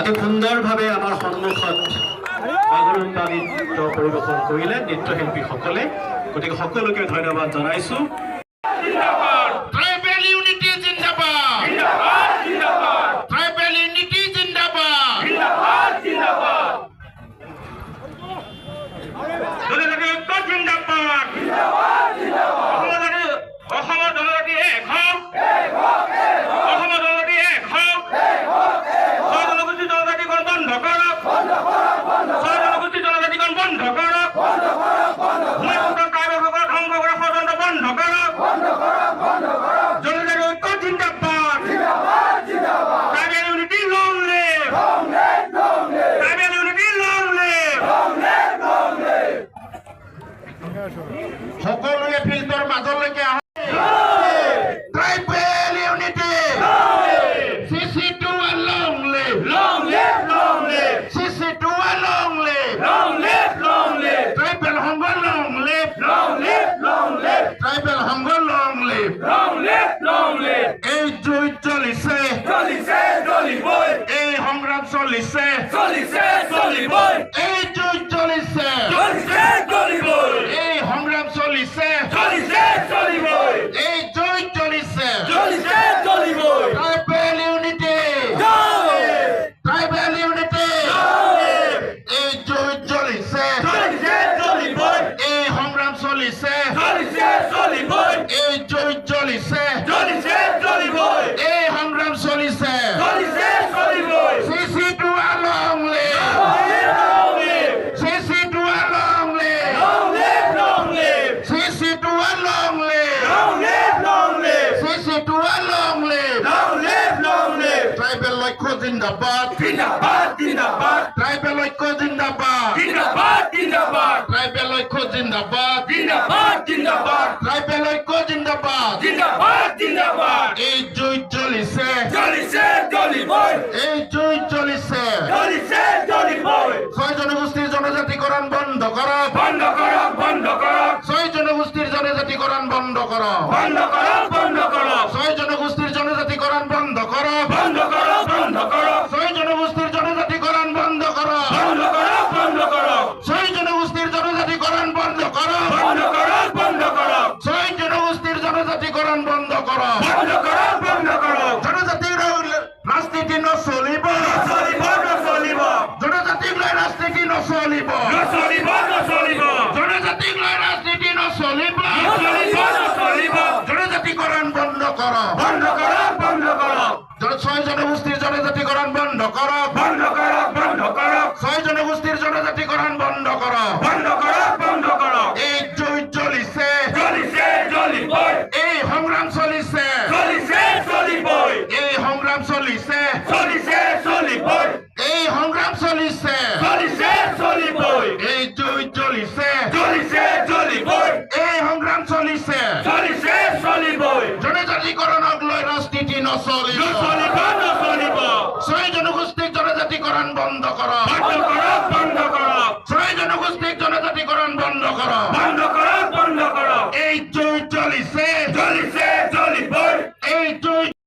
অতি সুন্দৰভাৱে আমাৰ সন্মুখত বাগৰুম্বা নৃত্য পৰিৱেশন কৰিলে নৃত্যশিল্পীসকলে। গতিকে সকলোকে ধন্যবাদ জনাইছো। ট্ৰাইবেল ইউনিটি জিন্দাবাদ, ট্ৰাইবেল ইউনিটি জিন্দাবাদ, অসমৰ জনজাতি এক হওক, অসমৰ জনজাতি এক হওক, ছয় জনগোষ্ঠী জনজাতিকৰণ বন্ধ কৰক, ছয় জনগোষ্ঠী জনজাতিকৰণ বন্ধ কৰক, ট্ৰাইবেলসকলক ধ্বংস কৰা ষড়যন্ত্ৰ বন্ধ কৰক, জনজাতি ঐক্য জিন্দাবাদ, tribal unity long live, tribal unity long live. সকলোৱে ফিল্ডৰ মাজলৈকে আহক। Tribal unity CC2 long live, Long live, long live, CC2 long live, long live, long live, tribal সংঘ long live, long live, long live, tribal সংঘ long live। long live, long live। এই যুঁজ চলিছে, চলিছে চলিবই, এই সংগ্ৰাম চলিছে, চলিছে চলিবই, এই যুঁজ চলিছে, চলিছে চলিবই, এই সংগ্ৰাম চলিছে, চলিছে চলিবই, এই যুঁজ চলিছে। চলিছে চলিবই। ট্ৰাইবেল ইউনিটি, জয়! ট্ৰাইবেল ইউনিটি, জয়! এই যুঁজ চলিছে, চলিছে চলিবই, এই সংগ্ৰাম চলিছে, চলিছে চলিবই, এই যুঁজ চলিছে, চলিছে চলিবই, এই সংগ্ৰাম চলিছে। চলিছে চলিবই। CC2 long live, Long live, CC2 long live, long live, long live, CC2 long live, long live, long live, CC2 long live। long live, long live। Tribal ঐক্য জিন্দাবাদ, জিন্দাবাদ জিন্দাবাদ, ট্ৰাইবেল ঐক্য জিন্দাবাদ, জিন্দাবাদ জিন্দাবাদ, ট্ৰাইবেল ঐক্য জিন্দাবাদ, জিন্দাবাদ জিন্দাবাদ, ট্ৰাইবেল ঐক্য জিন্দাবাদ। জিন্দাবাদ জিন্দাবাদ। এই যুঁজ চলিছে, চলিছে চলিবই, এই যুঁজ চলিছে। চলিছে চলিবই, ছয় জনগোষ্ঠীৰ জনজাতিকৰণ বন্ধ কৰক, বন্ধ কৰক, বন্ধ কৰক, ছয় জনগোষ্ঠীৰ জনজাতিকৰণ বন্ধ কৰক, বন্ধ কৰক, বন্ধ কৰক, ছয় জনগোষ্ঠীৰ জনজাতিকৰণ বন্ধ কৰক, বন্ধ কৰক, বন্ধ কৰক, ছয় জনগোষ্ঠীৰ জনজাতিকৰণ বন্ধ কৰক, বন্ধ কৰক, বন্ধ কৰক, ছয় জনগোষ্ঠীৰ জনজাতিকৰণ বন্ধ কৰক, বন্ধ কৰক, বন্ধ কৰক, ছয় জনগোষ্ঠীৰ জনজাতিকৰণ বন্ধ কৰক। বন্ধ কৰক, বন্ধ কৰক। জনজাতিৰ ৰাজনীতি নচলিব, নচলিব, নচলিব, জনজাতিক লৈ ৰাজনীতি নচলিব, নচলিব, নচলিব, জনজাতিক লৈ ৰাজনীতি নচলিব, নচলিব, নচলিব, জনজাতিকৰণ বন্ধ কৰক, বন্ধ কৰক, বন্ধ কৰক, ছয় জনগোষ্ঠীৰ জনজাতিকৰণ বন্ধ কৰক, বন্ধ কৰক, বন্ধ কৰক, ছয় জনগোষ্ঠীৰ জনজাতিকৰণ বন্ধ কৰক। বন্ধ কৰক, বন্ধ কৰক, এই যুঁজ চলিছে, চলিছে চলিবই, এই সংগ্ৰাম চলিছে, চলিছে চলিবই, এই সংগ্ৰাম চলিছে, চলিছে চলিবই, এই সংগ্ৰাম চলিছে, চলিছে চলিবই, এই যুঁজ চলিছে, চলিছে চলিবই, এই সংগ্ৰাম চলিছে। চলিছে চলিবই, জনজাতিকৰণক লৈ ৰাজনীতি নচলিব, নচলিব,